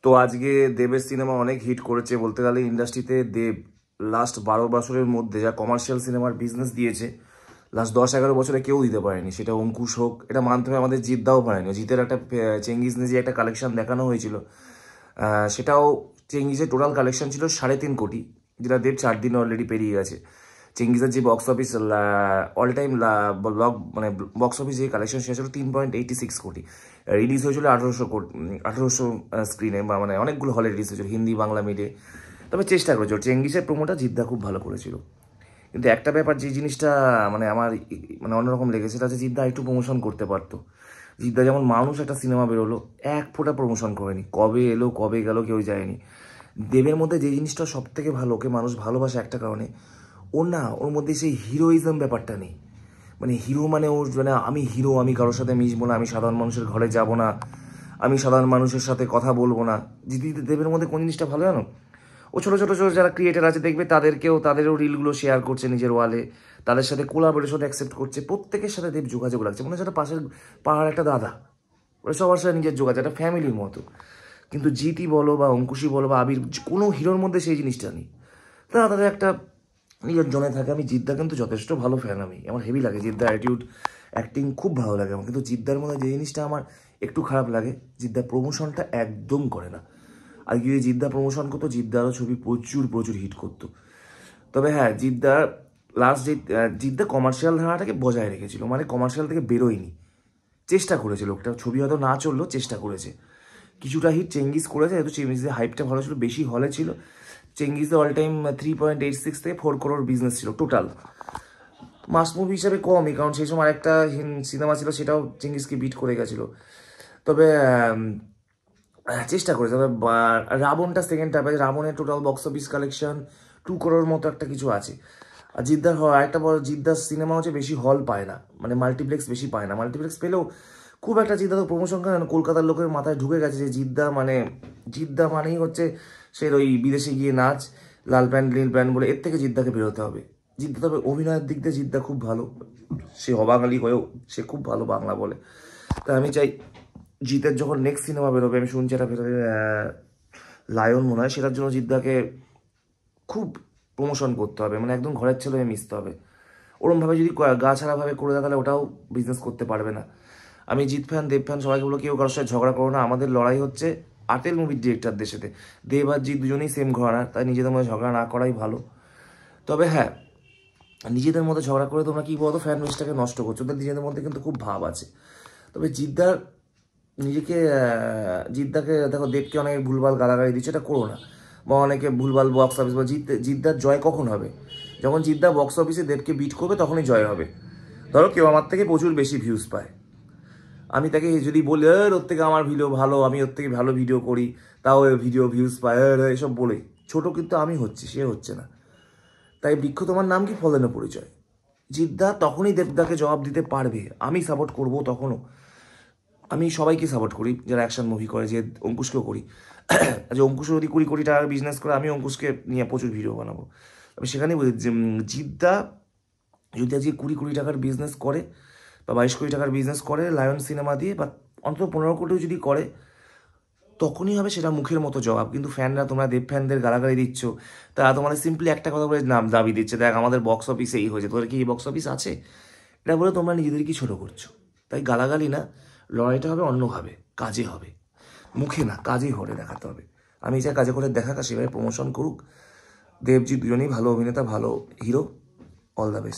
তো আজকে দেবের সিনেমা অনেক হিট করেছে বলতে গেলে ইন্ডাস্ট্রিতে। দেব লাস্ট 12 বছরের মধ্যে যা কমার্শিয়াল সিনেমার বিজনেস দিয়েছে লাস্ট 10-11 বছরে কেউ দিতে পারেনি। সেটা অঙ্কুশ হোক, এটা মানতে হবে, আমাদের জিদ্দাও পারেনি। জিতের একটা চেঙ্গিজ যে একটা কালেকশন দেখানো হয়েছিল, সেটাও চেঙ্গিজের টোটাল কালেকশন ছিল 3.5 কোটি, যেটা দেব 4 দিন অলরেডি পেরিয়ে গেছে। চেঙ্গিজের যে box office all time block মানে বক্স অফিস যে কালেকশন সেটা ছিল 3.86 কোটি। রিলিজ হয়েছিল 1800 কোটি, 1800 স্ক্রিনে, বা মানে অনেকগুলো হলে রিলিজ হয়েছিল, হিন্দি বাংলা মিলিয়ে। তবে চেষ্টা করেছিল চেঙ্গিসের প্রোমোটা জিদ্দা খুব ভালো করেছিল। কিন্তু একটা ব্যাপার যে জিনিসটা মানে আমার মানে অন্যরকম লেগেছে, সেটা হচ্ছে জিদ্দা একটু প্রমোশন করতে পারতো। জিদ্দা যেমন মানুষ একটা সিনেমা বেরোলো, এক ফোঁটা প্রমোশন করেনি, কবে এলো কবে গেল কেউ যায়নি। দেবের মধ্যে যে জিনিসটা সব থেকে ভালো, ওকে মানুষ ভালোবাসে একটা কারণে, ওর মধ্যে সেই হিরোইজম ব্যাপারটা নেই। মানে হিরো মানে ওর মানে আমি হিরো, আমি কারোর সাথে মিশবো না, আমি সাধারণ মানুষের ঘরে যাব না, আমি সাধারণ মানুষের সাথে কথা বলবো না। দেবের মধ্যে কোন জিনিসটা ভালো জানো? ও ছোটো ছোটো ছোটো যারা ক্রিয়েটার আছে দেখবে তাদেরও রিলগুলো শেয়ার করছে নিজের ওয়ালে, তাদের সাথে কোলাবোরেশন অ্যাকসেপ্ট করছে, প্রত্যেকের সাথে দেব যোগাযোগ রাখছে, মনে হচ্ছে একটা পাশের পাড়ার একটা দাদা, ওরা সবার সাথে নিজের যোগাযোগ, একটা ফ্যামিলির মতো। কিন্তু জিতি বলো বা অঙ্কুশই বলো বা আবির, কোনো হিরোর মধ্যে সেই জিনিসটা নেই। তাদের একটা নিজের জনে থাকে। আমি জিদ্দা কিন্তু যথেষ্ট ভালো ফ্যান, আমার হেভি লাগে জিদ্দা অ্যাটিটিউড, অ্যাক্টিং খুব ভালো লাগে আমার। কিন্তু জিদ্দার মধ্যে যে জিনিসটা আমার একটু খারাপ লাগে, জিদ্দা প্রমোশনটা একদম করে না। আর কি জিদ্দা প্রমোশন করতো, জিদ্দারও ছবি প্রচুর প্রচুর হিট করতো। তবে হ্যাঁ, জিদ্দা কমার্শিয়াল ধারাটাকে বজায় রেখেছিল, মানে কমার্শিয়াল থেকে বেরোয়নি, চেষ্টা করেছিল। একটা ছবি হয়তো না চললো, চেষ্টা করেছে, কিছুটা হিট চেঙ্গিস করেছে, যেহেতু চেঙ্গিসের হাইপটা ভালো ছিল, বেশি হলে ছিল। চেঙ্গিসে অল টাইম 3.86 থেকে 4 crore বিজনেস ছিল টোটাল। মাস মুভি হিসাবে কমই, কারণ সেই সময় আরেকটা সিনেমা ছিল, সেটাও চেঙ্গিসকে বিট করে গেছিলো। তবে চেষ্টা করেছে। তবে রাবণটা সেকেন্ড টাইপ আছে, রাবণের total box office collection 2 crore মতো একটা কিছু আছে। আর জিদ্দার আরেকটা বড়, জিদ্দার সিনেমা হচ্ছে বেশি হল পায় না, মানে মাল্টিপ্লেক্স বেশি পায় না। মাল্টিপ্লেক্স পেলেও খুব একটা জিদ্দা তো প্রমোশন করে না। কলকাতার লোকের মাথায় ঢুকে গেছে যে জিদ্দা মানেই হচ্ছে সে ওই বিদেশে গিয়ে নাচ, লাল প্যান্ট নীল প্যান্ট বলে, এর থেকে জিদ্দাকে বেরোতে হবে। জিদ্দা তবে অভিনয়ের দিক দিয়ে জিদ্দা খুব ভালো, সে অবাঙালি হয়েও সে খুব ভালো বাংলা বলে। তা আমি চাই জিতের যখন নেক্সট সিনেমা বেরোবে, আমি শুনছি এটা বেরোবে লায়ন মনে হয়, সেটার জন্য জিদ্দাকে খুব প্রমোশন করতে হবে, মানে একদম ঘরের ছেলে হয়ে মিশতে হবে। ওরমভাবে যদি গা ছাড়াভাবে করে দেয়, তাহলে ওটাও বিজনেস করতে পারবে না। আমি জিৎ ফ্যান, দেব ফ্যান, সবাইকে বলো কেউ কারোর সাথে ঝগড়া করো না। আমাদের লড়াই হচ্ছে আটেল মুভির ডিরেক্টরদের সাথে। দেব আর জিৎ দুজনেই সেম ঘরানা, তাই নিজেদের মধ্যে ঝগড়া না করাই ভালো। তবে হ্যাঁ, নিজেদের মধ্যে ঝগড়া করে তোমরা কি বলতো ফ্যান বেসটাকে নষ্ট করছো, ওদের নিজেদের মধ্যে কিন্তু খুব ভাব আছে। তবে জিদ্দাকে দেখো, দেবকে অনেকে ভুলভাল গালাগালি দিচ্ছে, এটা করো না। বা অনেকে ভুলভাল বক্স অফিস, বা জিদ্দার জয় কখন হবে? যখন জিদ্দা বক্স অফিসে দেবকে বিট করবে তখনই জয় হবে। ধরো কেউ আমার থেকে প্রচুর বেশি ভিউজ পায়, আমি তাকে যদি বলি ওর থেকে আমার ভিডিও ভালো, আমি ওর থেকে ভালো ভিডিও করি, তাও ভিডিও ভিউজ পায়, এসব বলে ছোট, কিন্তু আমি হচ্ছি, সে হচ্ছে না। তাই বৃক্ষ তোমার নাম কি, ফলে না পরিচয়। জিদ্দা তখনই দেবদাকে জবাব দিতে পারবে, আমি সাপোর্ট করব তখনও। আমি সবাইকে সাপোর্ট করি যারা অ্যাকশন মুভি করে, যে অঙ্কুশকেও করি। যে অঙ্কুশ যদি 20 কোটি টাকার বিজনেস করে, আমি অঙ্কুশকে নিয়ে প্রচুর ভিডিও বানাবো। আমি সেখানেই বলি যে জিদ্দা যদি আজকে 20 কোটি টাকার বিজনেস করে বা 22 কোটি টাকার বিজনেস করে লায়ন সিনেমা দিয়ে, বা অন্তত 15 কোটিও যদি করে, তখনই হবে সেটা মুখের মতো জবাব। কিন্তু ফ্যানরা, তোমরা দেব ফ্যানদের গালাগালি দিচ্ছ, তারা তোমাদের সিম্পলি একটা কথা বলে নাম দাবি দিচ্ছে, দেখ আমাদের বক্স অফিসে এই হয়েছে, তোদের কি এই বক্স অফিস আছে? এটা বলে তোমরা নিজেদেরকে ছোটো করছো। তাই গালাগালি না, লড়াইটা হবে অন্যভাবে, কাজে হবে, মুখে না, কাজেই করে দেখাতে হবে। আমি চাই কাজে করে দেখাক, সেভাবে প্রমোশন করুক। দেবজি দুজনেই ভালো অভিনেতা, ভালো হিরো। All the best.